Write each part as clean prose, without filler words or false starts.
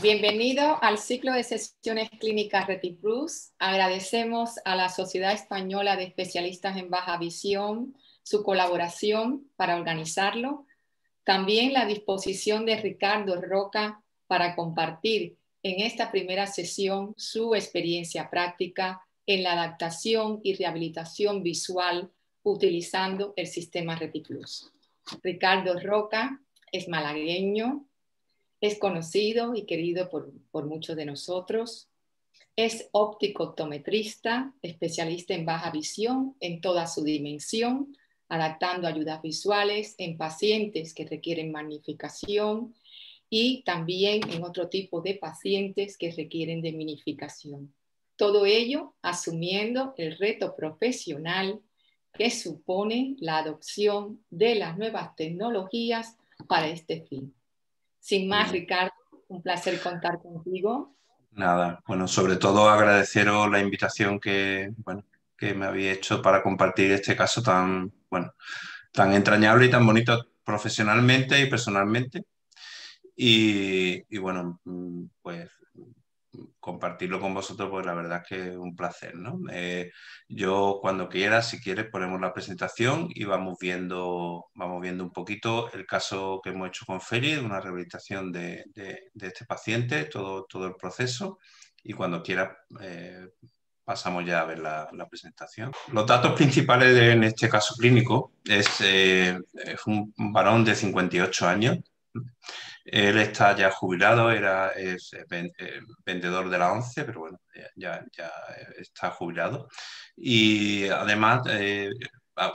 Bienvenido al ciclo de sesiones clínicas RetiPlus. Agradecemos a la Sociedad Española de Especialistas en Baja Visión su colaboración para organizarlo. También la disposición de Ricardo Roca para compartir en esta primera sesión su experiencia práctica en la adaptación y rehabilitación visual utilizando el sistema RetiPlus. Ricardo Roca es malagueño. Es conocido y querido por muchos de nosotros. Es óptico optometrista, especialista en baja visión en toda su dimensión, adaptando ayudas visuales en pacientes que requieren magnificación y también en otro tipo de pacientes que requieren de minificación. Todo ello asumiendo el reto profesional que supone la adopción de las nuevas tecnologías para este fin. Sin más, Ricardo, un placer contar contigo. Nada, bueno, sobre todo agradeceros la invitación que me habéis hecho para compartir este caso tan entrañable y tan bonito profesionalmente y personalmente. Y bueno, pues compartirlo con vosotros, pues la verdad es que es un placer, ¿no? Yo cuando quieras, si quieres, ponemos la presentación y vamos viendo un poquito el caso que hemos hecho con Feli, de una rehabilitación de este paciente, todo el proceso, y cuando quieras pasamos ya a ver la presentación. Los datos principales en este caso clínico es un varón de 58 años. Él está ya jubilado, es vendedor de la ONCE, pero bueno, ya está jubilado. Y además,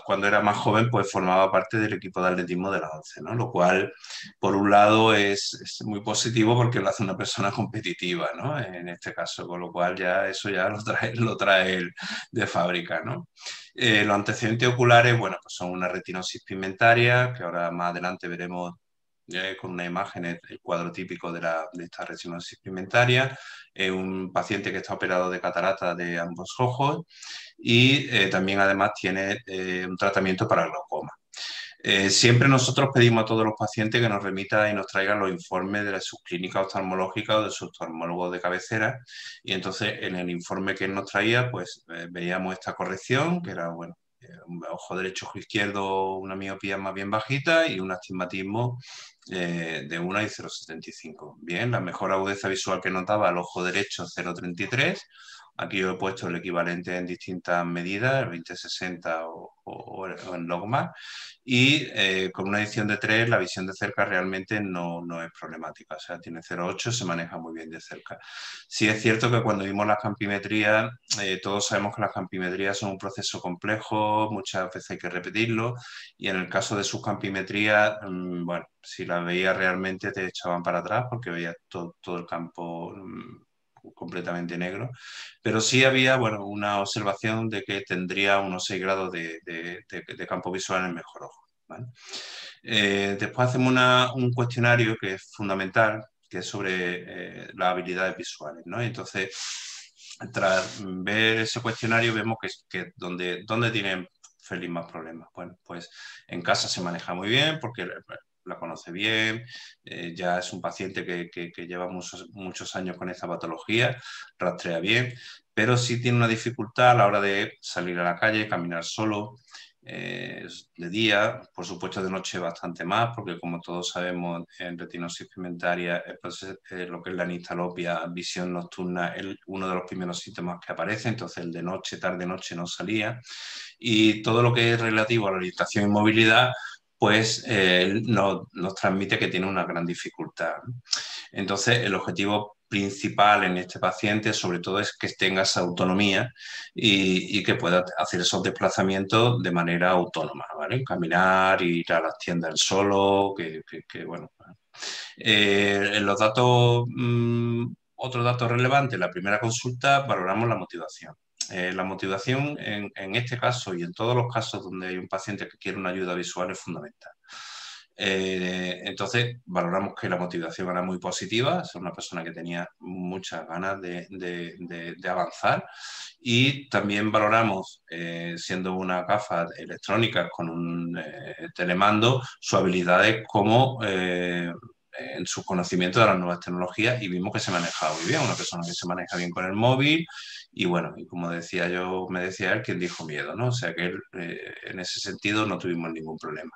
cuando era más joven, pues formaba parte del equipo de atletismo de la ONCE, ¿no? Lo cual, por un lado, es muy positivo porque lo hace una persona competitiva, ¿no? En este caso, con lo cual ya eso ya lo trae él de fábrica, ¿no? Los antecedentes oculares, bueno, pues son una retinosis pigmentaria, que ahora más adelante veremos con una imagen, el cuadro típico de esta retinosis pigmentaria, un paciente que está operado de catarata de ambos ojos y también además tiene un tratamiento para glaucoma. Siempre nosotros pedimos a todos los pacientes que nos remita y nos traigan los informes de sus clínicas oftalmológicas o de su oftalmólogo de cabecera, y entonces en el informe que él nos traía pues veíamos esta corrección que era, bueno, un ojo derecho, ojo izquierdo, una miopía más bien bajita y un astigmatismo de 1 y 0,75. Bien, la mejor agudeza visual que notaba al ojo derecho 0,33. Aquí yo he puesto el equivalente en distintas medidas, el 20-60 o en logMAR. Y con una edición de 3 la visión de cerca realmente no es problemática. O sea, tiene 0,8, se maneja muy bien de cerca. Sí es cierto que cuando vimos las campimetrías, todos sabemos que las campimetrías son un proceso complejo, muchas veces hay que repetirlo. Y en el caso de sus campimetrías, bueno, si las veías realmente te echaban para atrás porque veías todo el campo completamente negro, pero sí había, bueno, una observación de que tendría unos 6 grados de campo visual en el mejor ojo, ¿vale? Después hacemos un cuestionario que es fundamental, que es sobre las habilidades visuales, ¿no? Entonces, tras ver ese cuestionario vemos que donde tienen Félix más problemas. Bueno, pues en casa se maneja muy bien porque la conoce bien, ya es un paciente que lleva muchos años con esta patología, rastrea bien, pero sí tiene una dificultad a la hora de salir a la calle, caminar solo. De día, por supuesto de noche bastante más, porque como todos sabemos en retinosis pigmentaria, lo que es la nigtalopia, visión nocturna, es uno de los primeros síntomas que aparece, entonces el de noche, tarde-noche no salía, y todo lo que es relativo a la orientación y movilidad pues nos transmite que tiene una gran dificultad. Entonces, el objetivo principal en este paciente, sobre todo, es que tenga esa autonomía y que pueda hacer esos desplazamientos de manera autónoma, ¿vale? Caminar, ir a las tiendas él solo, bueno. En los datos, otro dato relevante, en la primera consulta valoramos la motivación. La motivación en este caso y en todos los casos donde hay un paciente que quiere una ayuda visual es fundamental. Entonces valoramos que la motivación era muy positiva, es una persona que tenía muchas ganas de avanzar, y también valoramos, siendo una gafa electrónica con un telemando, sus habilidades como en sus conocimientos de las nuevas tecnologías y vimos que se manejaba muy bien, una persona que se maneja bien con el móvil y bueno, y como decía yo, me decía él, quien dijo miedo, ¿no? O sea que él, en ese sentido no tuvimos ningún problema.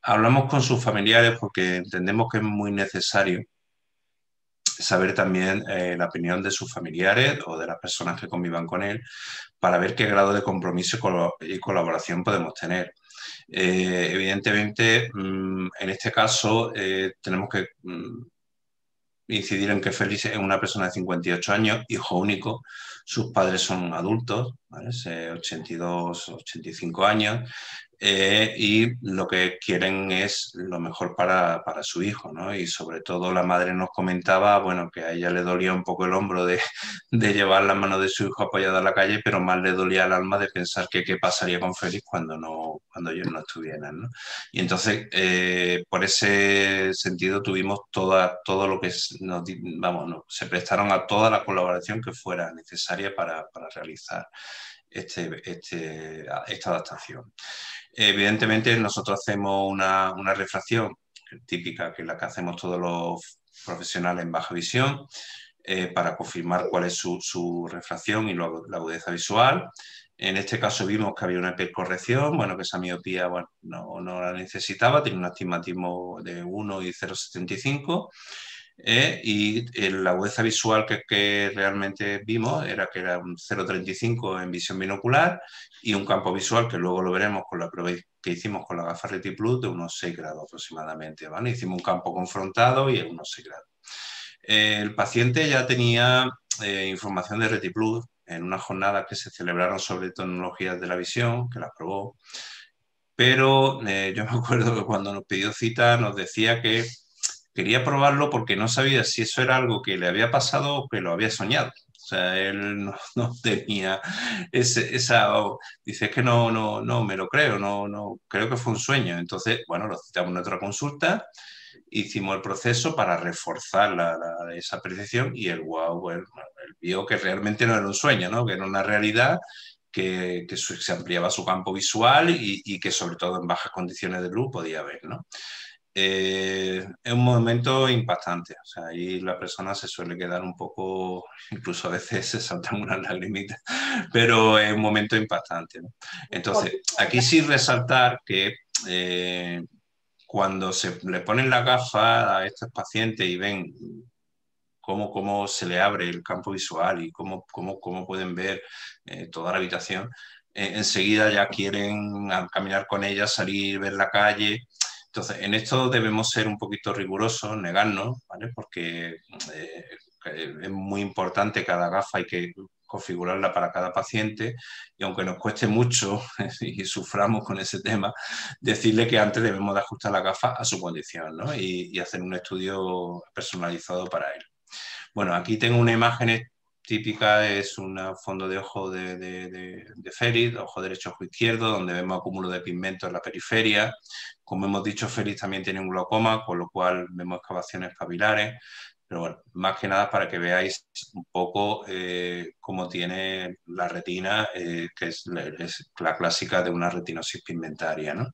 Hablamos con sus familiares porque entendemos que es muy necesario saber también la opinión de sus familiares o de las personas que convivan con él para ver qué grado de compromiso y colaboración podemos tener. Evidentemente, en este caso, tenemos que incidir en que Félix es una persona de 58 años, hijo único, sus padres son adultos, ¿vale? 82, 85 años, y lo que quieren es lo mejor para su hijo, ¿no? Y sobre todo la madre nos comentaba, bueno, que a ella le dolía un poco el hombro de llevar la mano de su hijo apoyada en la calle, pero más le dolía el alma de pensar que qué pasaría con Félix cuando ellos no estuvieran, ¿no? Y entonces, por ese sentido, tuvimos todo lo que vamos, no, se prestaron a toda la colaboración que fuera necesaria para realizar esta adaptación. Evidentemente, nosotros hacemos una refracción típica, que es la que hacemos todos los profesionales en baja visión, para confirmar cuál es su refracción y luego la agudeza visual. En este caso vimos que había una hipercorrección, bueno, que esa miopía bueno, no la necesitaba, tenía un astigmatismo de 1 y 0,75. Y la agudeza visual que realmente vimos era que era un 0,35 en visión binocular y un campo visual que luego lo veremos con la prueba que hicimos con la gafa RetiPlus de unos 6 grados aproximadamente, ¿vale? Hicimos un campo confrontado y unos 6 grados. El paciente ya tenía información de RetiPlus en unas jornadas que se celebraron sobre tecnologías de la visión, que las probó, pero yo me acuerdo que cuando nos pidió cita nos decía que quería probarlo porque no sabía si eso era algo que le había pasado o que lo había soñado. O sea, él no tenía dice, es que no me lo creo, no, creo que fue un sueño. Entonces, bueno, lo citamos en otra consulta, hicimos el proceso para reforzar esa percepción y el wow, bueno, él vio que realmente no era un sueño, ¿no? Que era una realidad, que se ampliaba su campo visual y que sobre todo en bajas condiciones de luz podía ver, ¿no? Es un momento impactante, o sea, ahí la persona se suele quedar un poco, incluso a veces se saltan unas lagrimitas, pero es un momento impactante, ¿no? Entonces, aquí sí resaltar que cuando se le ponen la gafa a estos pacientes y ven cómo se le abre el campo visual y cómo pueden ver toda la habitación, enseguida ya quieren caminar con ella, salir, ver la calle. Entonces, en esto debemos ser un poquito rigurosos, negarnos, ¿vale? Porque es muy importante cada gafa, hay que configurarla para cada paciente y aunque nos cueste mucho y suframos con ese tema, decirle que antes debemos de ajustar la gafa a su condición, ¿no? Y hacer un estudio personalizado para él. Bueno, aquí tengo una imagen típica, es un fondo de ojo de Félix, ojo derecho, ojo izquierdo, donde vemos acúmulo de pigmento en la periferia. Como hemos dicho, Félix también tiene un glaucoma, con lo cual vemos excavaciones papilares. Pero bueno, más que nada para que veáis un poco cómo tiene la retina, que es la clásica de una retinosis pigmentaria, ¿no?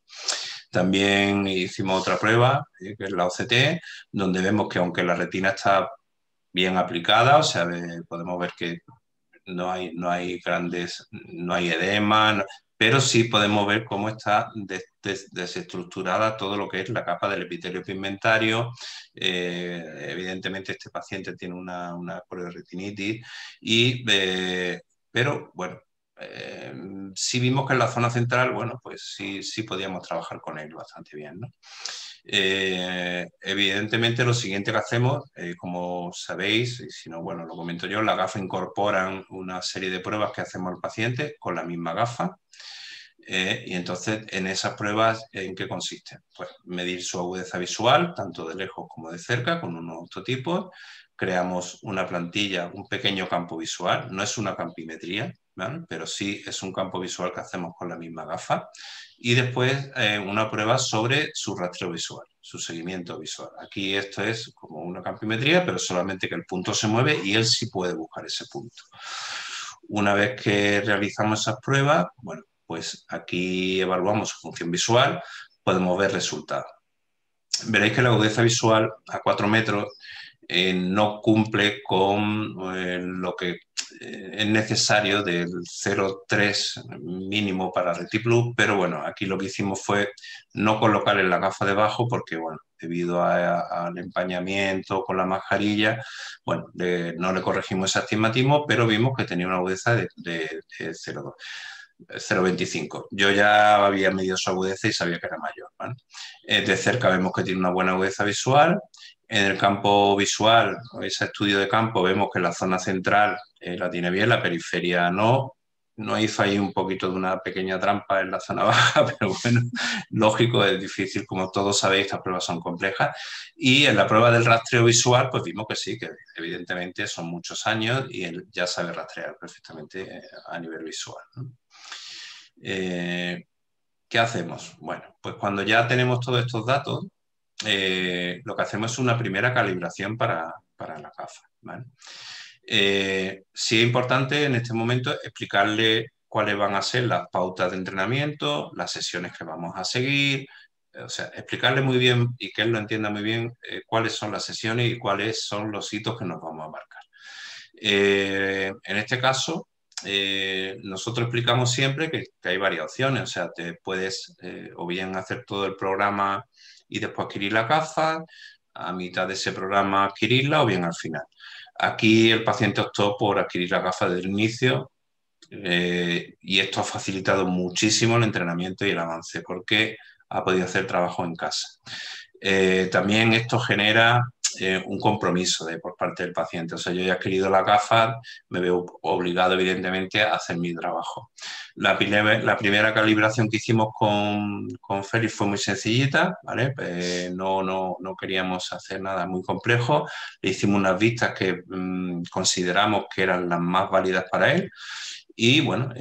También hicimos otra prueba, que es la OCT, donde vemos que aunque la retina está bien aplicada, o sea, podemos ver que no hay grandes, no hay edema, pero sí podemos ver cómo está desestructurada todo lo que es la capa del epitelio pigmentario. Evidentemente este paciente tiene una retinitis, pero bueno, sí vimos que en la zona central, bueno, pues sí podíamos trabajar con él bastante bien, ¿no? Evidentemente lo siguiente que hacemos, como sabéis, y si no, bueno, lo comento yo, la gafa incorporan una serie de pruebas que hacemos al paciente con la misma gafa. Y entonces, en esas pruebas, ¿en qué consisten? Pues medir su agudeza visual, tanto de lejos como de cerca, con unos autotipos. Creamos una plantilla, un pequeño campo visual, no es una campimetría, ¿vale? Pero sí es un campo visual que hacemos con la misma gafa. Y después una prueba sobre su rastreo visual, su seguimiento visual. Aquí esto es como una campimetría, pero solamente que el punto se mueve y él sí puede buscar ese punto. Una vez que realizamos esas pruebas, bueno, pues aquí evaluamos su función visual, podemos ver resultados. veréis que la agudeza visual a 4 metros no cumple con lo que es necesario del 0,3 mínimo para Retiplus, pero bueno, aquí lo que hicimos fue no colocarle la gafa debajo porque, bueno, debido al empañamiento con la mascarilla, bueno, no le corregimos ese astigmatismo, pero vimos que tenía una agudeza de 0,2. 0,25. Yo ya había medido su agudeza y sabía que era mayor, ¿vale? De cerca vemos que tiene una buena agudeza visual. En el campo visual, ese estudio de campo, vemos que la zona central la tiene bien, la periferia no. No hizo ahí un poquito de una pequeña trampa en la zona baja, pero bueno, lógico, es difícil, como todos sabéis, estas pruebas son complejas. Y en la prueba del rastreo visual, pues vimos que sí, que evidentemente son muchos años y él ya sabe rastrear perfectamente a nivel visual, ¿no? ¿Qué hacemos? Bueno, pues cuando ya tenemos todos estos datos, lo que hacemos es una primera calibración para la gafa, ¿vale? Sí es importante en este momento explicarle cuáles van a ser las pautas de entrenamiento, las sesiones que vamos a seguir, o sea, explicarle muy bien y que él lo entienda muy bien cuáles son las sesiones y cuáles son los hitos que nos vamos a marcar. En este caso, nosotros explicamos siempre que hay varias opciones, o sea, te puedes o bien hacer todo el programa y después adquirir la gafa, a mitad de ese programa adquirirla o bien al final. Aquí el paciente optó por adquirir la gafa desde el inicio y esto ha facilitado muchísimo el entrenamiento y el avance porque ha podido hacer trabajo en casa. También esto genera un compromiso por parte del paciente. O sea, yo ya he adquirido la gafa, me veo obligado evidentemente a hacer mi trabajo. La primera calibración que hicimos con Félix fue muy sencillita, ¿vale? No queríamos hacer nada muy complejo. Le hicimos unas vistas que consideramos que eran las más válidas para él. Y bueno,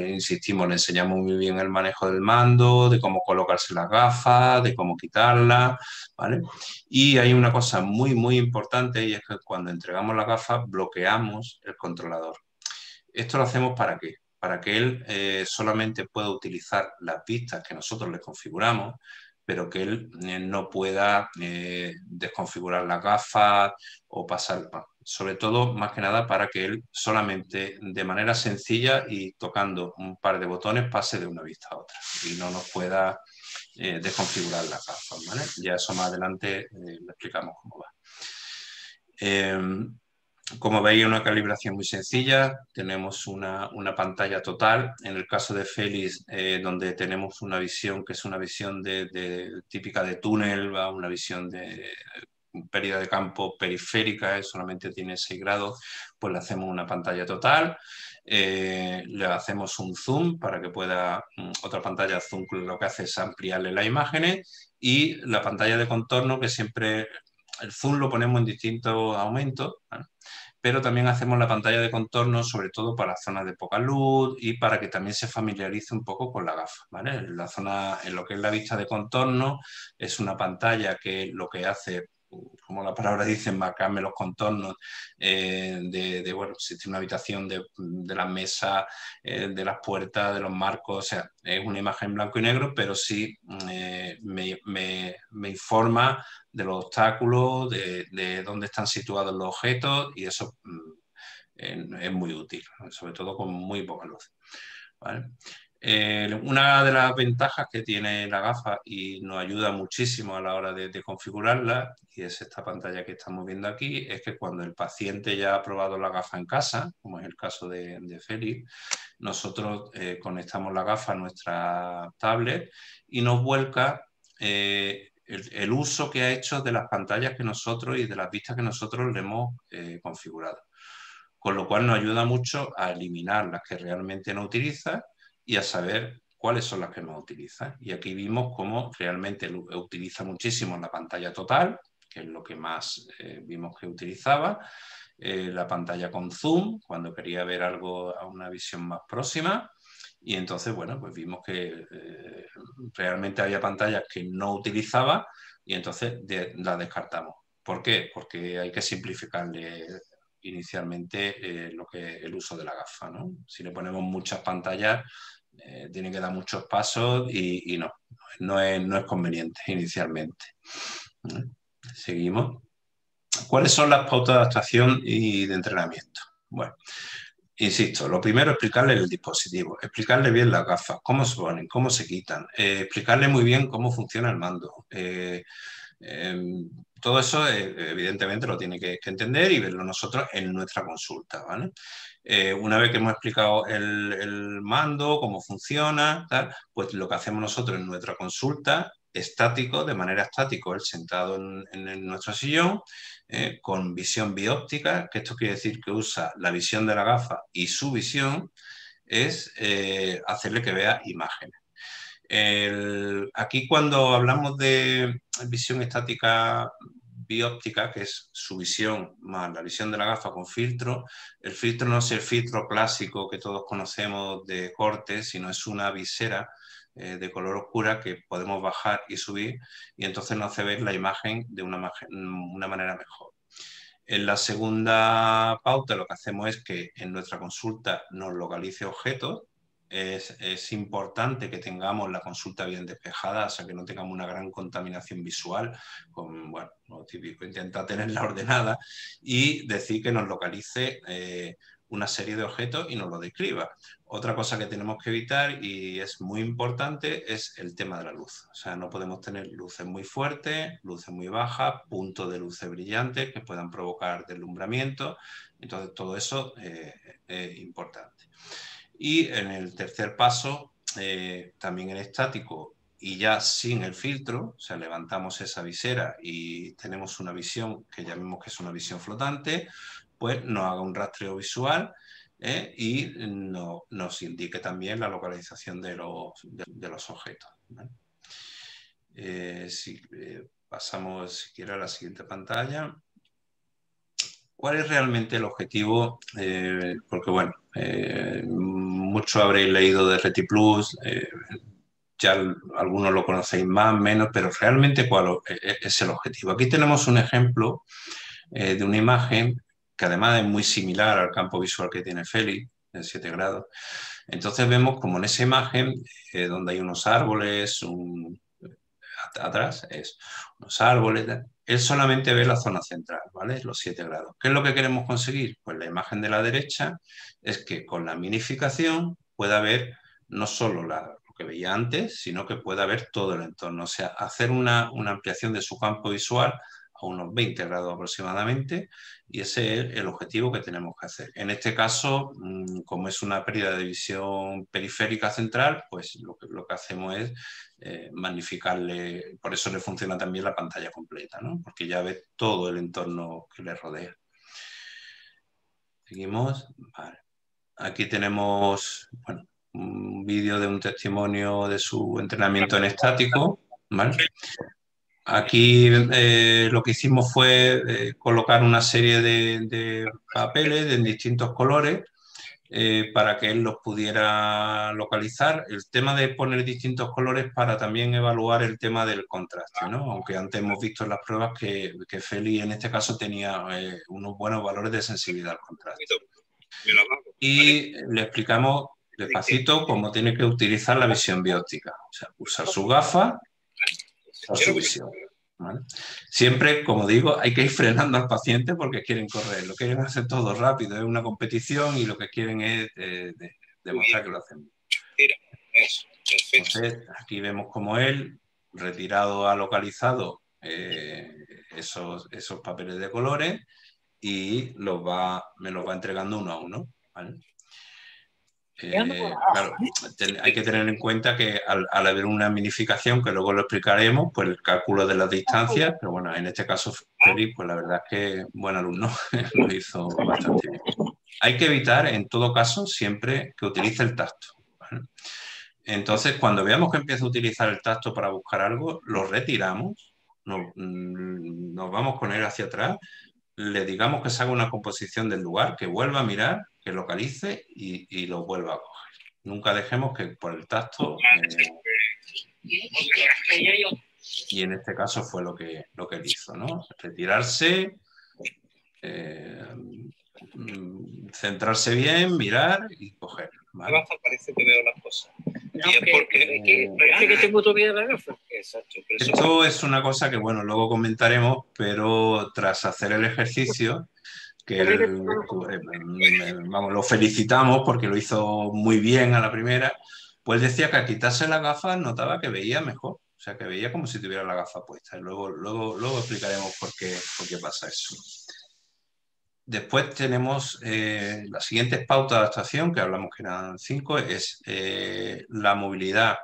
insistimos, le enseñamos muy bien el manejo del mando, de cómo colocarse las gafas, de cómo quitarlas, ¿vale? Y hay una cosa muy, muy importante y es que cuando entregamos la gafa bloqueamos el controlador. ¿Esto lo hacemos para qué? Para que él solamente pueda utilizar las vistas que nosotros le configuramos, pero que él no pueda desconfigurar las gafas o pasar, sobre todo, más que nada, para que él solamente de manera sencilla y tocando un par de botones pase de una vista a otra y no nos pueda desconfigurar las gafas, ¿vale? Ya eso más adelante lo explicamos cómo va. Como veis, una calibración muy sencilla. Tenemos una pantalla total. En el caso de Félix, donde tenemos una visión que es una visión típica de túnel, una visión de pérdida de campo periférica, solamente tiene 6 grados, pues le hacemos una pantalla total. Le hacemos un zoom para que pueda, otra pantalla zoom lo que hace es ampliarle las imágenes y la pantalla de contorno que siempre, el zoom lo ponemos en distintos aumentos, ¿vale? Pero también hacemos la pantalla de contorno sobre todo para zonas de poca luz y para que también se familiarice un poco con la gafa, ¿vale? En la zona, en lo que es la vista de contorno, es una pantalla que lo que hace, como la palabra dice, marcarme los contornos bueno, si tiene una habitación de las mesas, de las puertas, de los marcos, o sea, es una imagen en blanco y negro, pero sí me informa de los obstáculos, de dónde están situados los objetos y eso es muy útil, sobre todo con muy poca luz, ¿vale? Una de las ventajas que tiene la gafa y nos ayuda muchísimo a la hora de configurarla, y es esta pantalla que estamos viendo aquí, es que cuando el paciente ya ha probado la gafa en casa, como es el caso de Félix, nosotros conectamos la gafa a nuestra tablet y nos vuelca el uso que ha hecho de las pantallas que nosotros y de las vistas que nosotros le hemos configurado. Con lo cual nos ayuda mucho a eliminar las que realmente no utiliza y a saber cuáles son las que no utiliza. Y aquí vimos cómo realmente utiliza muchísimo la pantalla total, que es lo que más vimos que utilizaba, la pantalla con zoom, cuando quería ver algo a una visión más próxima. Y entonces, bueno, pues vimos que realmente había pantallas que no utilizaba y entonces las descartamos. ¿Por qué? Porque hay que simplificarle inicialmente el uso de la gafa, ¿no? Si le ponemos muchas pantallas, tiene que dar muchos pasos y no es conveniente inicialmente. Seguimos. ¿Cuáles son las pautas de adaptación y de entrenamiento? Bueno, insisto, lo primero, explicarle el dispositivo, explicarle bien las gafas, cómo se ponen, cómo se quitan, explicarle muy bien cómo funciona el mando. Todo eso, evidentemente, lo tiene que entender y verlo nosotros en nuestra consulta, ¿vale? Una vez que hemos explicado el mando, cómo funciona, tal, pues lo que hacemos nosotros en nuestra consulta, estático, de manera estática, él sentado en nuestro sillón, con visión bióptica, que esto quiere decir que usa la visión de la gafa y su visión, es hacerle que vea imágenes. Aquí cuando hablamos de visión estática bióptica, que es su visión más la visión de la gafa con filtro, el filtro no es el filtro clásico que todos conocemos de corte, sino es una visera de color oscura que podemos bajar y subir y entonces nos hace ver la imagen de una manera mejor. En la segunda pauta lo que hacemos es que en nuestra consulta nos localice objetos. Es importante que tengamos la consulta bien despejada, o sea, que no tengamos una gran contaminación visual, con, bueno, lo típico, intentar tenerla ordenada y decir que nos localice una serie de objetos y nos lo describa. Otra cosa que tenemos que evitar, y es muy importante, es el tema de la luz. O sea, no podemos tener luces muy fuertes, luces muy bajas, puntos de luces brillantes que puedan provocar deslumbramiento. Entonces, todo eso es importante. Y en el tercer paso, también en estático y ya sin el filtro, o sea, levantamos esa visera y tenemos una visión que llamemos que es una visión flotante, pues nos haga un rastreo visual y nos indique también la localización de los objetos, ¿vale? Si pasamos, si quiere, a la siguiente pantalla. ¿Cuál es realmente el objetivo? Porque, bueno, mucho habréis leído de RetiPlus, ya algunos lo conocéis más, menos, pero realmente ¿cuál es el objetivo? Aquí tenemos un ejemplo de una imagen que además es muy similar al campo visual que tiene Félix, en 7 grados. Entonces vemos como en esa imagen, donde hay unos árboles, atrás es unos árboles, él solamente ve la zona central, ¿vale? Los 7 grados. ¿Qué es lo que queremos conseguir? Pues la imagen de la derecha es que con la minificación pueda ver no solo lo que veía antes, sino que pueda ver todo el entorno. O sea, hacer una ampliación de su campo visual a unos 20 grados aproximadamente, y ese es el objetivo que tenemos que hacer. En este caso, como es una pérdida de visión periférica central, pues lo que hacemos es magnificarle, por eso le funciona también la pantalla completa, ¿no? Porque ya ve todo el entorno que le rodea. Seguimos. Vale. Aquí tenemos, bueno, un vídeo de un testimonio de su entrenamiento en estático, ¿vale? Aquí lo que hicimos fue colocar una serie de papeles en distintos colores para que él los pudiera localizar. El tema de poner distintos colores para también evaluar el tema del contraste, ¿no? Aunque antes hemos visto en las pruebas que Félix en este caso tenía unos buenos valores de sensibilidad al contraste. Y le explicamos despacito cómo tiene que utilizar la visión bióptica, o sea, usar su gafa, usar su visión, ¿vale? Siempre, como digo, hay que ir frenando al paciente porque quieren correr, lo quieren hacer todo rápido, es una competición y lo que quieren es demostrar que lo hacen bien. Entonces, aquí vemos como él, retirado, ha localizado esos papeles de colores y me los va entregando uno a uno, ¿vale? Claro, hay que tener en cuenta que al haber una minificación, que luego lo explicaremos, pues el cálculo de las distancias, pero bueno, en este caso Félix, pues la verdad es que buen alumno, lo hizo bastante bien. Hay que evitar, en todo caso, siempre que utilice el tacto, ¿vale? Entonces, cuando veamos que empieza a utilizar el tacto para buscar algo, lo retiramos, nos vamos con él hacia atrás, le digamos que se haga una composición del lugar, que vuelva a mirar, que localice y lo vuelva a coger. Nunca dejemos que por el tacto... y en este caso fue lo que él hizo, ¿no? Retirarse, centrarse bien, mirar y coger, ¿vale? Parece que veo las cosas. Parece que tengo todavía la gafa. Exacto. Esto es una cosa que, bueno, luego comentaremos, pero tras hacer el ejercicio, que vamos, lo felicitamos porque lo hizo muy bien a la primera, pues decía que al quitarse las gafas notaba que veía mejor, o sea, que veía como si tuviera la gafa puesta. Y luego explicaremos por qué pasa eso. Después tenemos las siguientes pautas de adaptación, que hablamos que eran 5, es la movilidad.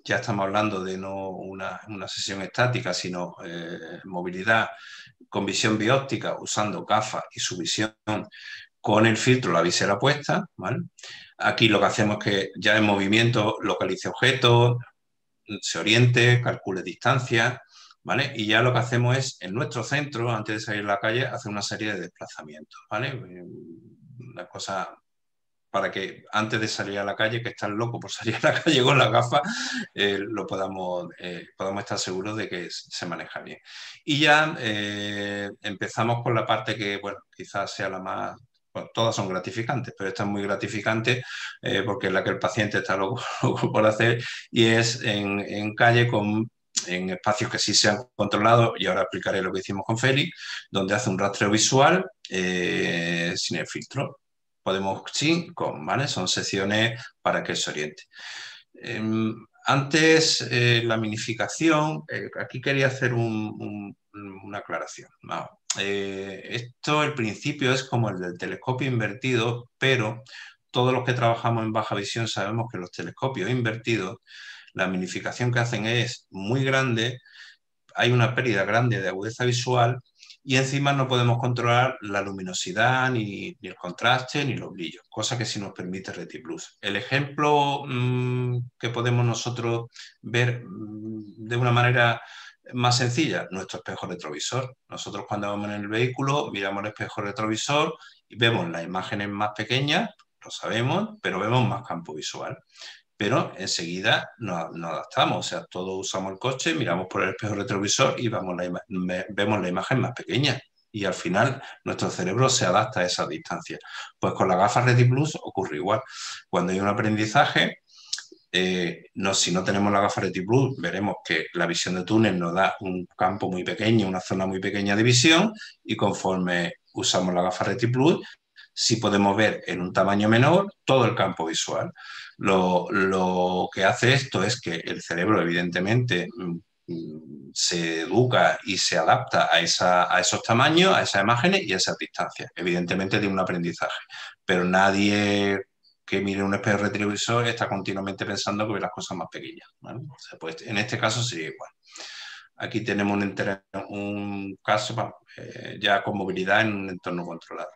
Ya estamos hablando de no una sesión estática, sino movilidad con visión bióptica, usando gafas y su visión con el filtro, la visera puesta, ¿vale? Aquí lo que hacemos es que ya en movimiento localice objetos, se oriente, calcule distancia, ¿vale? Y ya lo que hacemos es, en nuestro centro, antes de salir a la calle, hacer una serie de desplazamientos, ¿vale? Una cosa para que antes de salir a la calle, que estás loco por salir a la calle con las gafas, podamos estar seguros de que se maneja bien. Y ya empezamos con la parte que, bueno, quizás sea la más... Bueno, todas son gratificantes, pero esta es muy gratificante porque es la que el paciente está loco, loco por hacer, y es en calle en espacios que sí se han controlado, y ahora explicaré lo que hicimos con Félix, donde hace un rastreo visual sin el filtro. Podemos sin, con, ¿vale? Son secciones para que se oriente. Antes, la minificación, aquí quería hacer una aclaración. No, esto, el principio es como el del telescopio invertido, pero todos los que trabajamos en baja visión sabemos que los telescopios invertidos, la minificación que hacen es muy grande, hay una pérdida grande de agudeza visual y encima no podemos controlar la luminosidad, ni el contraste, ni los brillos, cosa que sí nos permite RetiPlus. El ejemplo que podemos nosotros ver de una manera más sencilla, nuestro espejo retrovisor. Nosotros cuando vamos en el vehículo miramos el espejo retrovisor y vemos las imágenes más pequeñas, lo sabemos, pero vemos más campo visual. Pero enseguida nos adaptamos, o sea, todos usamos el coche, miramos por el espejo retrovisor y vemos la imagen más pequeña. Y al final nuestro cerebro se adapta a esa distancia. Pues con la gafa RetiPlus ocurre igual. Cuando hay un aprendizaje, si no tenemos la gafa RetiPlus, veremos que la visión de túnel nos da un campo muy pequeño, una zona muy pequeña de visión, y conforme usamos la gafa RetiPlus, sí podemos ver en un tamaño menor todo el campo visual. Lo que hace esto es que el cerebro, evidentemente, se educa y se adapta a esos tamaños, a esas imágenes y a esas distancias. Evidentemente tiene un aprendizaje, pero nadie que mire un espejo retrovisor está continuamente pensando que ve las cosas más pequeñas, ¿vale? O sea, pues, en este caso sí, igual. Aquí tenemos un caso ya con movilidad en un entorno controlado.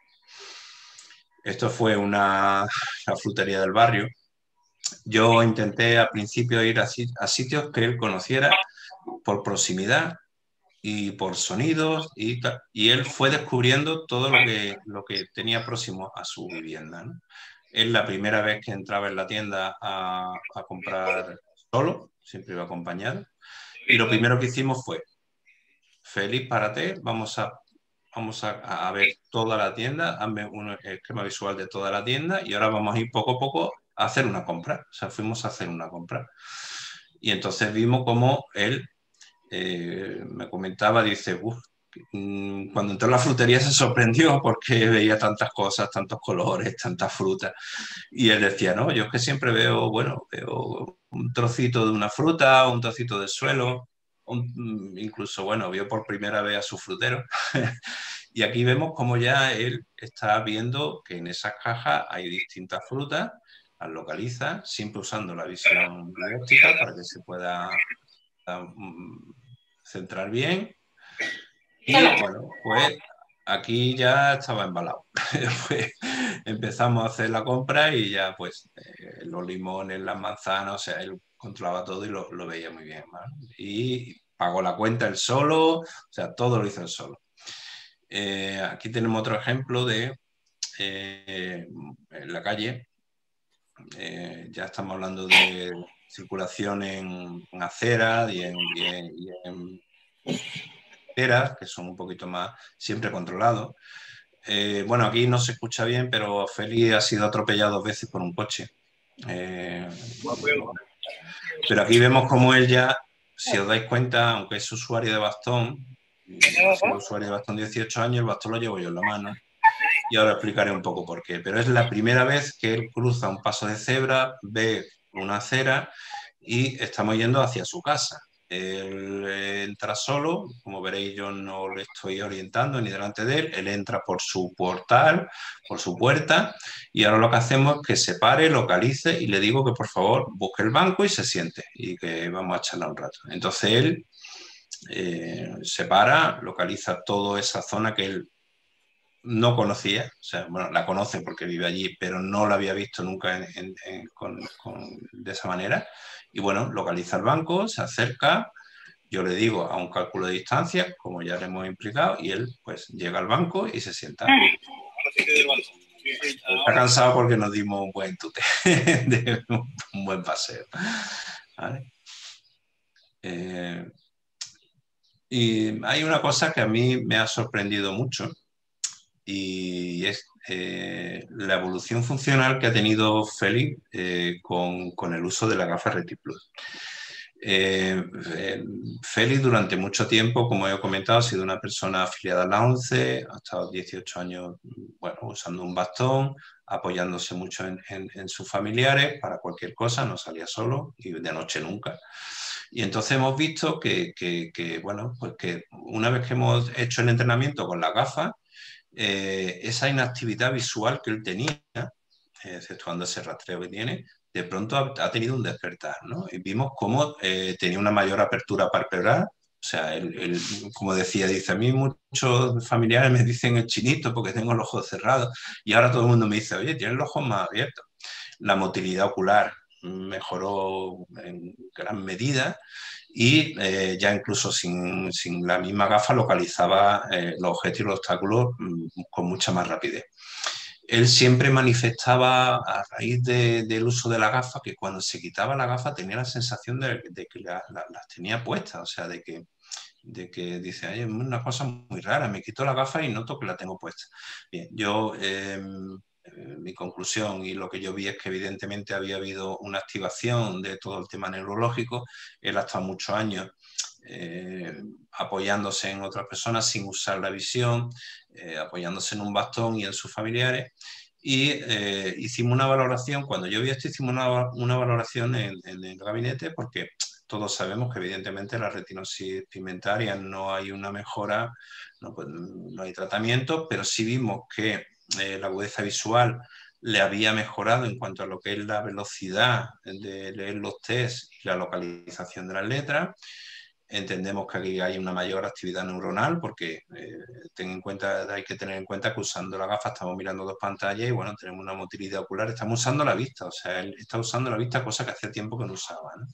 Esto fue la frutería del barrio. Yo intenté al principio ir a sitios que él conociera por proximidad y por sonidos, y él fue descubriendo todo lo que tenía próximo a su vivienda, ¿no? Es la primera vez que entraba en la tienda a comprar solo, siempre iba acompañado, y lo primero que hicimos fue: Félix, párate, vamos a ver toda la tienda, hazme un esquema visual de toda la tienda y ahora vamos a ir poco a poco a hacer una compra. O sea, fuimos a hacer una compra. Y entonces vimos cómo él me comentaba, dice, cuando entró a la frutería se sorprendió porque veía tantas cosas, tantos colores, tantas frutas. Y él decía, no, yo es que siempre veo un trocito de una fruta, un trocito del suelo. Incluso, bueno, vio por primera vez a su frutero. Y aquí vemos cómo ya él está viendo que en esas cajas hay distintas frutas, las localiza, siempre usando la visión óptica para que se pueda centrar bien. Y bueno, pues aquí ya estaba embalado. Pues empezamos a hacer la compra y ya pues los limones, las manzanas, o sea, él controlaba todo y lo veía muy bien, ¿vale? Y pagó la cuenta él solo, o sea, todo lo hizo él solo. Aquí tenemos otro ejemplo de en la calle. Ya estamos hablando de circulación en acera y en aceras, que son un poquito más siempre controlados. Bueno, aquí no se escucha bien, pero Félix ha sido atropellado 2 veces por un coche. Pero aquí vemos cómo él ya, si os dais cuenta, aunque es usuario de bastón, es usuario de bastón 18 años, el bastón lo llevo yo en la mano. Y ahora explicaré un poco por qué. Pero es la primera vez que él cruza un paso de cebra, ve una acera y estamos yendo hacia su casa. Él entra solo, como veréis yo no le estoy orientando ni delante de él, él entra por su portal, por su puerta, y ahora lo que hacemos es que se pare, localice y le digo que por favor busque el banco y se siente y que vamos a charlar un rato. Entonces él se para, localiza toda esa zona que él no conocía, o sea, bueno, la conoce porque vive allí, pero no la había visto nunca de esa manera. Y bueno, localiza el banco, se acerca, yo le digo a un cálculo de distancia, como ya le hemos implicado, y él pues llega al banco y se sienta. Está cansado porque nos dimos un buen tute, un buen paseo. ¿Vale? Y hay una cosa que a mí me ha sorprendido mucho, y es la evolución funcional que ha tenido Félix con el uso de la gafa Retiplus. Félix durante mucho tiempo, como he comentado, ha sido una persona afiliada a la ONCE, ha estado 18 años bueno, usando un bastón, apoyándose mucho en sus familiares para cualquier cosa, no salía solo y de noche nunca. Y entonces hemos visto bueno, pues que una vez que hemos hecho el entrenamiento con la gafa, esa inactividad visual que él tenía, exceptuando ese rastreo que tiene, de pronto ha tenido un despertar, ¿no? Y vimos cómo tenía una mayor apertura palpebral. O sea, como decía, dice, a mí muchos familiares me dicen el chinito porque tengo los ojos cerrados y ahora todo el mundo me dice, oye, tienes los ojos más abiertos. La motilidad ocular mejoró en gran medida y ya incluso sin la misma gafa localizaba los objetos y los obstáculos con mucha más rapidez. Él siempre manifestaba a raíz del uso de la gafa que cuando se quitaba la gafa tenía la sensación de que las tenía puestas, o sea, de que dice, ay, es una cosa muy rara, me quito la gafa y noto que la tengo puesta. Bien, yo, mi conclusión y lo que yo vi es que evidentemente había habido una activación de todo el tema neurológico. Él ha estado muchos años apoyándose en otras personas sin usar la visión, apoyándose en un bastón y en sus familiares. Y hicimos una valoración, cuando yo vi esto hicimos una valoración en el gabinete porque todos sabemos que evidentemente la retinosis pigmentaria no hay una mejora, no, pues, no hay tratamiento, pero sí vimos que la agudeza visual le había mejorado en cuanto a lo que es la velocidad de leer los test y la localización de las letras. Entendemos que aquí hay una mayor actividad neuronal porque hay que tener en cuenta que usando la gafa estamos mirando dos pantallas y bueno, tenemos una motilidad ocular, estamos usando la vista, o sea, él está usando la vista, cosa que hacía tiempo que no usaba, ¿no?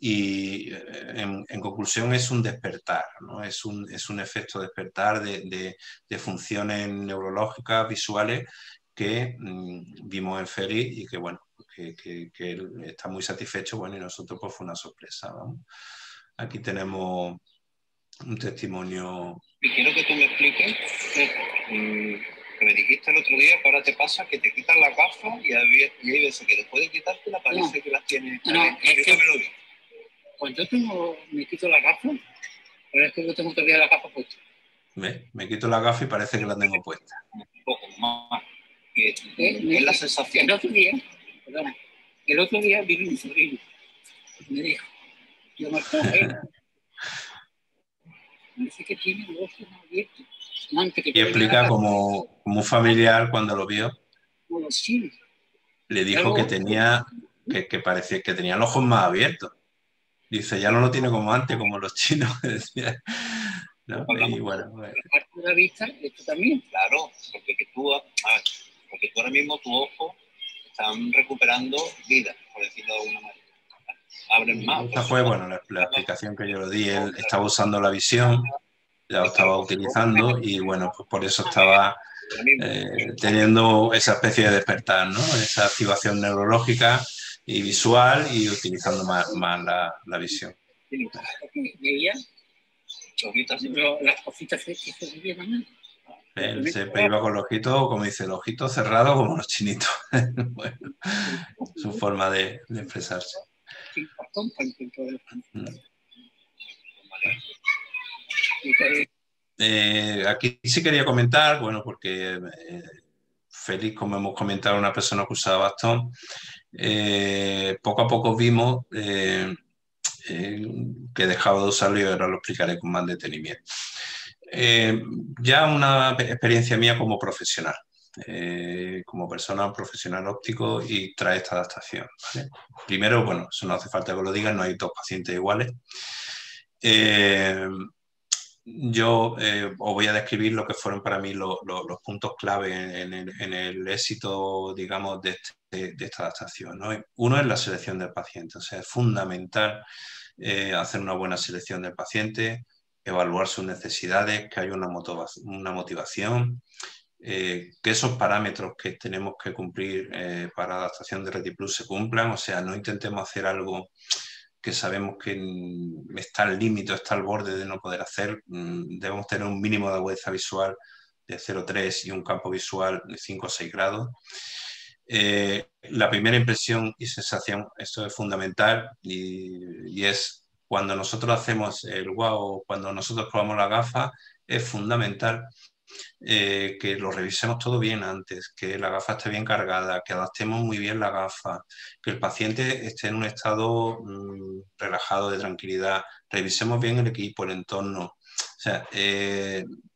Y en conclusión es un despertar, ¿no? Es un efecto despertar de funciones neurológicas, visuales que vimos en Félix y que bueno, que él está muy satisfecho, bueno, y nosotros pues fue una sorpresa, ¿no? Aquí tenemos un testimonio. Y quiero que tú me expliques que me dijiste el otro día que ahora te pasa que te quitan las gafas y hay veces que después de quitártela parece que las tienes. No, es que me lo vi. Cuando yo me quito la gafa, pero es que yo tengo todavía la gafa puesta. Me quito la gafa y parece que la tengo puesta. Un poco más. Es la sensación. El otro día vino mi sobrino. Me dijo, yo me dice que tiene los ojos abiertos. Y explica como un familiar cuando lo vio, le dijo que tenía, que parecía que tenía los ojos más abiertos. Dice, ya no lo tiene como antes, como los chinos. Decía, ¿no? Y bueno, la parte de la vista, esto también. Claro, porque tú ahora mismo tu ojo están recuperando vida, por decirlo de alguna manera. Abren más. Esta fue bueno, la explicación que yo le di. Él estaba usando la visión, ya lo estaba utilizando y bueno, pues por eso estaba teniendo esa especie de despertar, ¿no? Esa activación neurológica y visual y utilizando más la visión. Veía las cositas que se veían. Él siempre iba con los ojitos, como dice, los ojitos cerrados como los chinitos. Bueno, su forma de expresarse. Sin cartón para el todo el Aquí sí quería comentar, bueno, porque Félix, como hemos comentado, una persona que usaba bastón, poco a poco vimos que dejaba de usarlo y ahora lo explicaré con más detenimiento. Ya una experiencia mía como profesional, como persona profesional óptico y trae esta adaptación, ¿vale? Primero, bueno, eso no hace falta que lo digan, no hay dos pacientes iguales. Yo os voy a describir lo que fueron para mí los puntos clave en el éxito, digamos, de esta adaptación, ¿no? Uno es la selección del paciente, o sea, es fundamental hacer una buena selección del paciente, evaluar sus necesidades, que haya una motivación, que esos parámetros que tenemos que cumplir para adaptación de RetiPlus se cumplan, o sea, no intentemos hacer algo que sabemos que está al límite o está al borde de no poder hacer. Debemos tener un mínimo de agudeza visual de 0,3 y un campo visual de 5 o 6 grados. La primera impresión y sensación, esto es fundamental y es cuando nosotros hacemos el wow, cuando nosotros probamos la gafa, es fundamental que lo revisemos todo bien antes, que la gafa esté bien cargada, que adaptemos muy bien la gafa, que el paciente esté en un estado relajado, de tranquilidad, revisemos bien el equipo, el entorno. O sea,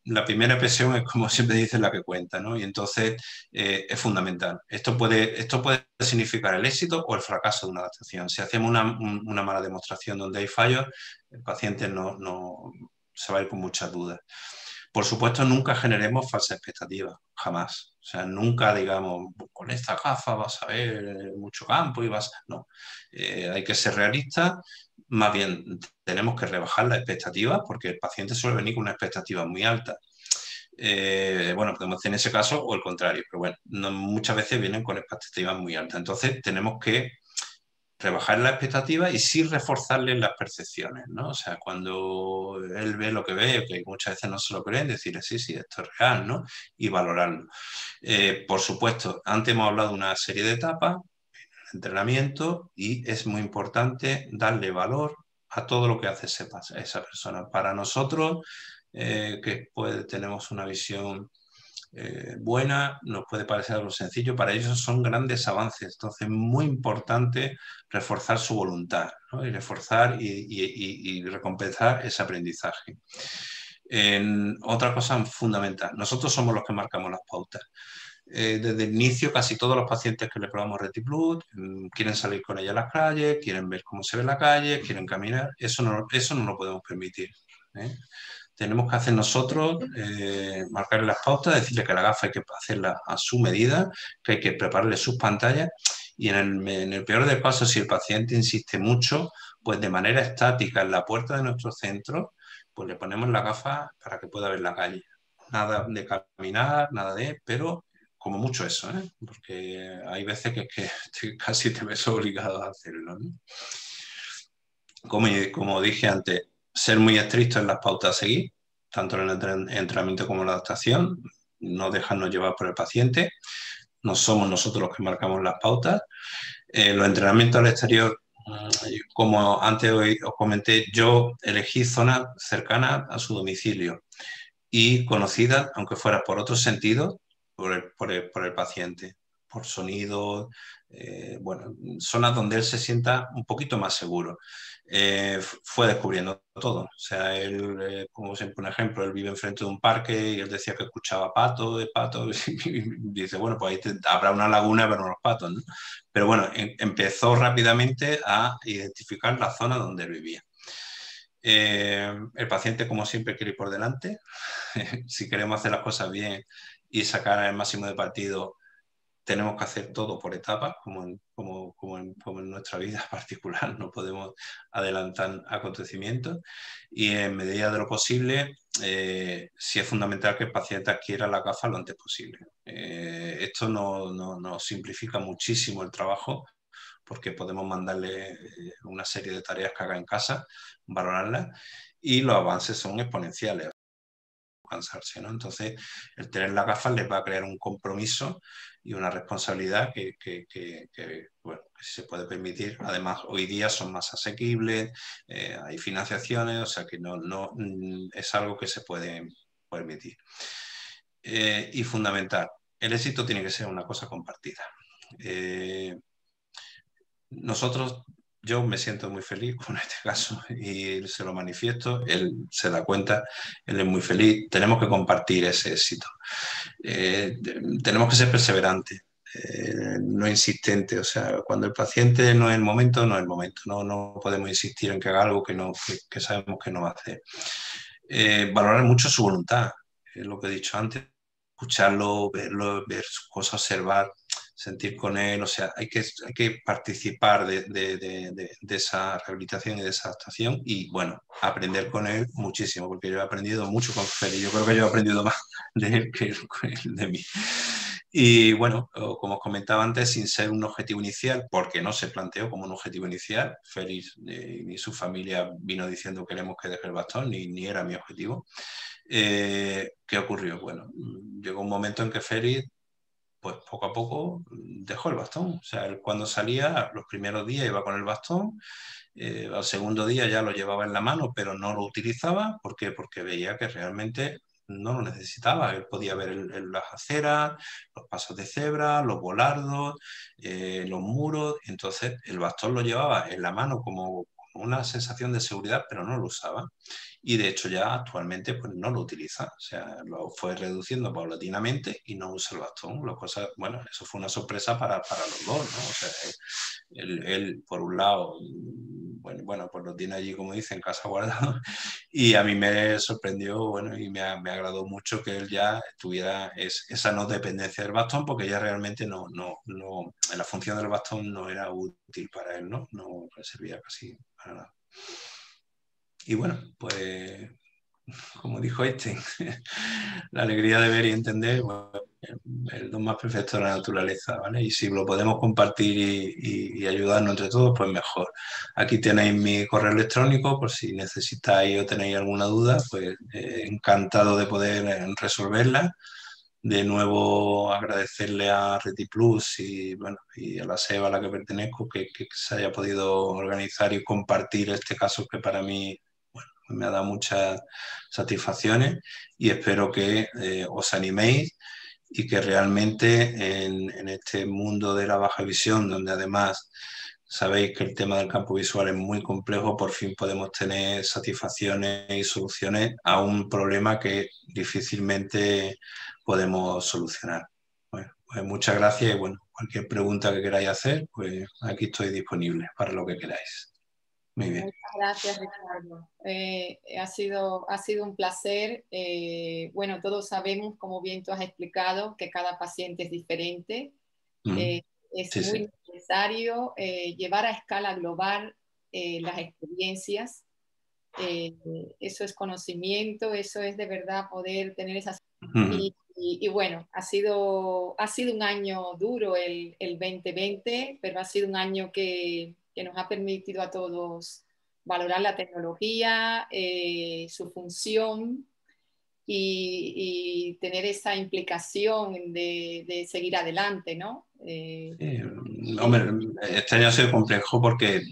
la primera impresión es, como siempre dicen, la que cuenta, ¿no? Y entonces es fundamental. Esto puede significar el éxito o el fracaso de una adaptación. Si hacemos una mala demostración donde hay fallos, el paciente no se va a ir con muchas dudas. Por supuesto, nunca generemos falsas expectativas, jamás. O sea, nunca digamos, con esta gafa vas a ver mucho campo y vas a... No, hay que ser realistas. Más bien, tenemos que rebajar las expectativas porque el paciente suele venir con una expectativa muy alta. Bueno, podemos hacer en ese caso o el contrario, pero bueno, muchas veces vienen con expectativas muy altas. Entonces, tenemos que rebajar la expectativa y sí reforzarle las percepciones, ¿no? O sea, cuando él ve lo que ve, que muchas veces no se lo creen, decirle, sí, esto es real, ¿no? Y valorarlo. Por supuesto, antes hemos hablado de una serie de etapas, entrenamiento, y es muy importante darle valor a todo lo que hace esa persona. Para nosotros, que pues, tenemos una visión buena, nos puede parecer algo sencillo, para ellos son grandes avances, entonces muy importante reforzar su voluntad, ¿no? Y reforzar y recompensar ese aprendizaje. Otra cosa fundamental, nosotros somos los que marcamos las pautas. Desde el inicio casi todos los pacientes que le probamos RetiPlus quieren salir con ella a las calles, quieren ver cómo se ve la calle, quieren caminar, eso no lo podemos permitir, ¿eh? Tenemos que hacer nosotros, marcarle las pautas, decirle que la gafa hay que hacerla a su medida, que hay que prepararle sus pantallas y en el peor de los casos, si el paciente insiste mucho, pues de manera estática en la puerta de nuestro centro, pues le ponemos la gafa para que pueda ver la calle. Nada de caminar, pero como mucho eso, ¿eh? Porque hay veces que es que casi te ves obligado a hacerlo, ¿no? Como dije antes, ser muy estrictos en las pautas a seguir, tanto en el entrenamiento como en la adaptación, no dejarnos llevar por el paciente, no somos nosotros los que marcamos las pautas. Los entrenamientos al exterior, como antes os comenté, yo elegí zonas cercanas a su domicilio y conocidas, aunque fuera por otros sentidos, por el paciente, por sonido, bueno, zonas donde él se sienta un poquito más seguro. Fue descubriendo todo. O sea, él, como siempre un ejemplo, él vive enfrente de un parque y él decía que escuchaba patos, y dice, bueno, pues ahí habrá una laguna, pero no los patos, ¿no? Pero bueno, empezó rápidamente a identificar la zona donde él vivía. El paciente, como siempre, quiere ir por delante. Si queremos hacer las cosas bien y sacar el máximo de partido, tenemos que hacer todo por etapas, como en nuestra vida particular, no podemos adelantar acontecimientos y en medida de lo posible, sí es fundamental que el paciente adquiera la gafa lo antes posible. Esto nos simplifica muchísimo el trabajo porque podemos mandarle una serie de tareas que haga en casa, valorarlas y los avances son exponenciales. cansarse, ¿no? Entonces, el tener las gafas les va a crear un compromiso y una responsabilidad bueno, que se puede permitir. Además, hoy día son más asequibles, hay financiaciones, o sea que no es algo que se puede permitir. Y fundamental, el éxito tiene que ser una cosa compartida. Yo me siento muy feliz con este caso y se lo manifiesto, él se da cuenta, él es muy feliz, tenemos que compartir ese éxito. Tenemos que ser perseverantes, no insistentes, o sea, cuando el paciente no es el momento, no es el momento, no podemos insistir en que haga algo que sabemos que no va a hacer. Valorar mucho su voluntad, es lo que he dicho antes, escucharlo, verlo, ver sus cosas, observar, sentir con él, o sea, hay que participar de esa rehabilitación y de esa adaptación y, bueno, aprender con él muchísimo, porque yo he aprendido mucho con Feli, yo creo que yo he aprendido más de él que él de mí. Y, bueno, como os comentaba antes, sin ser un objetivo inicial, porque no se planteó como un objetivo inicial, Félix ni su familia vino diciendo queremos que deje el bastón, ni era mi objetivo. ¿Qué ocurrió? Bueno, llegó un momento en que Félix, pues poco a poco dejó el bastón. O sea, él cuando salía, los primeros días iba con el bastón, al segundo día ya lo llevaba en la mano, pero no lo utilizaba. ¿Por qué? Porque veía que realmente no lo necesitaba. Él podía ver las aceras, los pasos de cebra, los volardos, los muros. Entonces, el bastón lo llevaba en la mano como una sensación de seguridad, pero no lo usaba. Y de hecho ya actualmente pues no lo utiliza, o sea, lo fue reduciendo paulatinamente y no usa el bastón. Bueno, eso fue una sorpresa para los dos, ¿no? O sea, él por un lado, bueno, pues lo tiene allí, como dice, en casa guardado, y a mí me sorprendió, bueno, y me agradó mucho que él ya tuviera esa no dependencia del bastón, porque ya realmente la función del bastón no era útil para él, ¿no? No le servía casi para nada. Y bueno, pues como dijo Einstein, la alegría de ver y entender, bueno, el don más perfecto de la naturaleza, ¿vale? Y si lo podemos compartir y ayudarnos entre todos, pues mejor. Aquí tenéis mi correo electrónico, por si necesitáis o tenéis alguna duda, pues encantado de poder resolverla. De nuevo agradecerle a RetiPlus y, bueno, y a la SEBA a la que pertenezco que se haya podido organizar y compartir este caso que para mí, bueno, me ha dado muchas satisfacciones y espero que os animéis y que realmente en este mundo de la baja visión, donde además sabéis que el tema del campo visual es muy complejo, por fin podemos tener satisfacciones y soluciones a un problema que difícilmente podemos solucionar. Bueno, pues muchas gracias y, bueno, cualquier pregunta que queráis hacer, pues aquí estoy disponible para lo que queráis. Muy bien. Muchas gracias, Ricardo. Ha sido un placer. Bueno, todos sabemos, como bien tú has explicado, que cada paciente es diferente. Es Sí, muy necesario llevar a escala global las experiencias. Eso es conocimiento, eso es de verdad poder tener esas... Y bueno, ha sido un año duro el 2020, pero ha sido un año que nos ha permitido a todos valorar la tecnología, su función y tener esa implicación de seguir adelante, ¿no? Hombre, este año ha sido complejo porque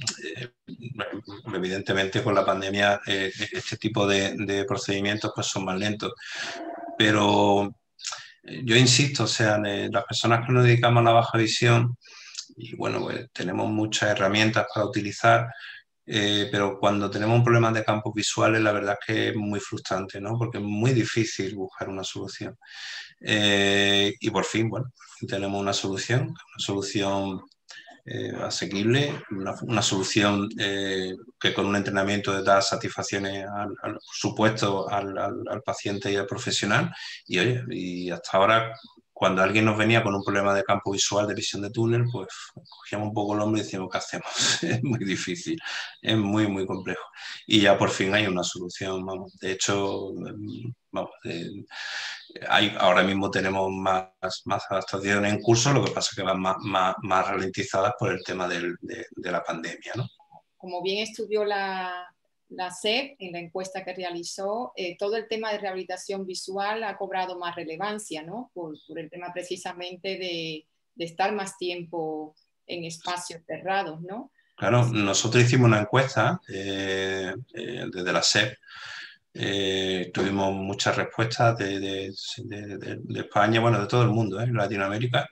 evidentemente con la pandemia este tipo de procedimientos pues son más lentos, pero yo insisto, o sea, las personas que nos dedicamos a la baja visión, y bueno, pues tenemos muchas herramientas para utilizar, pero cuando tenemos un problema de campos visuales, la verdad es que es muy frustrante, ¿no? Porque es muy difícil buscar una solución. Y por fin, bueno, tenemos una solución asequible, una solución que con un entrenamiento da satisfacciones, por supuesto, al paciente y al profesional. Y oye, y hasta ahora, cuando alguien nos venía con un problema de campo visual, de visión de túnel, pues cogíamos un poco el hombro y decíamos, ¿qué hacemos? Es muy difícil, es muy, muy complejo. Y ya por fin hay una solución, vamos. De hecho, vamos, ahora mismo tenemos más adaptaciones en curso, lo que pasa es que van más ralentizadas por el tema de la pandemia, ¿no? Como bien estudió la la SEP, en la encuesta que realizó, todo el tema de rehabilitación visual ha cobrado más relevancia, ¿no? Por el tema precisamente de estar más tiempo en espacios cerrados, ¿no? Claro, nosotros hicimos una encuesta desde la SEP. Tuvimos muchas respuestas de España, bueno, de todo el mundo, Latinoamérica,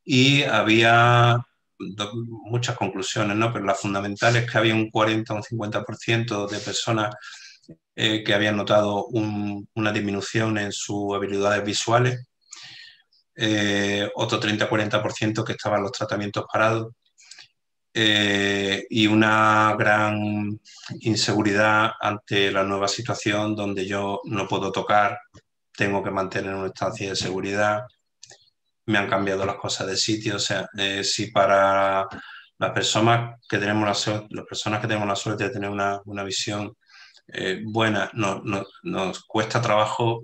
y había muchas conclusiones, ¿no? Pero la fundamental es que había un 40 o un 50% de personas que habían notado una disminución en sus habilidades visuales, otro 30-40% que estaban los tratamientos parados, y una gran inseguridad ante la nueva situación donde yo no puedo tocar, tengo que mantener una instancia de seguridad, me han cambiado las cosas de sitio. O sea, si para las personas que tenemos la suerte de tener una visión buena, nos cuesta trabajo,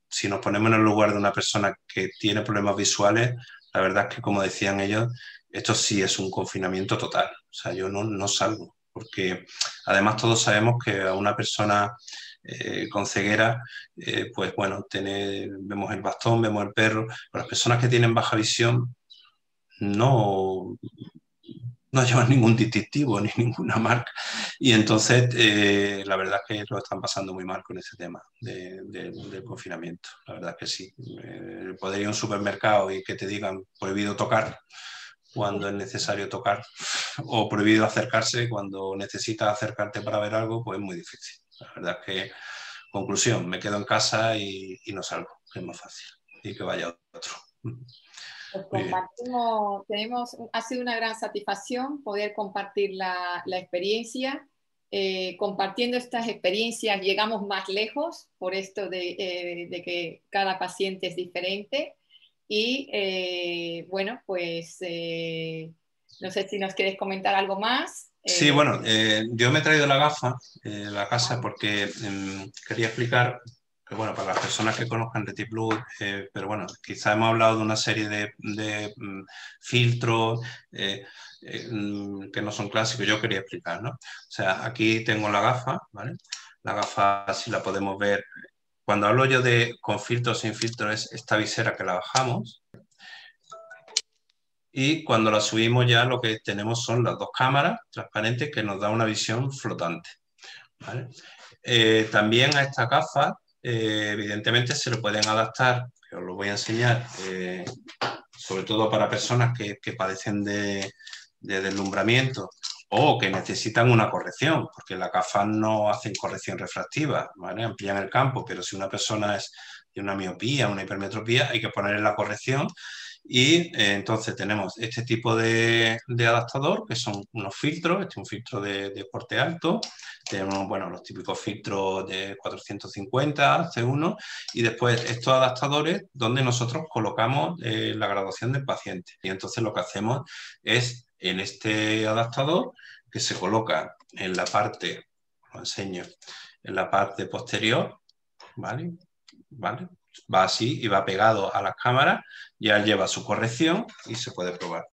si nos ponemos en el lugar de una persona que tiene problemas visuales, la verdad es que, como decían ellos, esto sí es un confinamiento total. O sea, yo no salgo, porque además todos sabemos que a una persona con ceguera, pues bueno, vemos el bastón, vemos el perro, pero las personas que tienen baja visión no llevan ningún distintivo ni ninguna marca. Y entonces, la verdad es que lo están pasando muy mal con ese tema del confinamiento. La verdad es que sí. Poder ir a un supermercado y que te digan prohibido tocar cuando es necesario tocar, o prohibido acercarse cuando necesitas acercarte para ver algo, pues es muy difícil. La verdad es que, conclusión, me quedo en casa y no salgo, que es más fácil, y que vaya otro. Pues compartimos, ha sido una gran satisfacción poder compartir la experiencia. Compartiendo estas experiencias llegamos más lejos por esto de que cada paciente es diferente. Y bueno, pues no sé si nos quieres comentar algo más. Sí, bueno, yo me he traído la gafa a la casa porque quería explicar que, bueno, para las personas que conozcan Retinblue, pero bueno, quizá hemos hablado de una serie de filtros que no son clásicos. Yo quería explicar, ¿no? O sea, aquí tengo la gafa, ¿vale? La gafa, si la podemos ver. Cuando hablo yo de con filtro o sin filtro, es esta visera que la bajamos. Y cuando la subimos ya lo que tenemos son las dos cámaras transparentes que nos da una visión flotante, ¿vale? También a esta gafa, evidentemente se le pueden adaptar, que os lo voy a enseñar, sobre todo para personas que padecen de deslumbramiento o que necesitan una corrección, porque las gafas no hacen corrección refractiva, ¿vale? Amplían el campo, pero si una persona tiene una miopía, una hipermetropía, hay que ponerle la corrección. Y entonces tenemos este tipo de adaptador, que son unos filtros. Este es un filtro de porte alto. Tenemos, bueno, los típicos filtros de 450, C1, y después estos adaptadores donde nosotros colocamos la graduación del paciente. Y entonces lo que hacemos es, en este adaptador, que se coloca en la parte, lo enseño, en la parte posterior, ¿vale? ¿Vale? Va así y va pegado a las cámaras, ya lleva su corrección y se puede probar.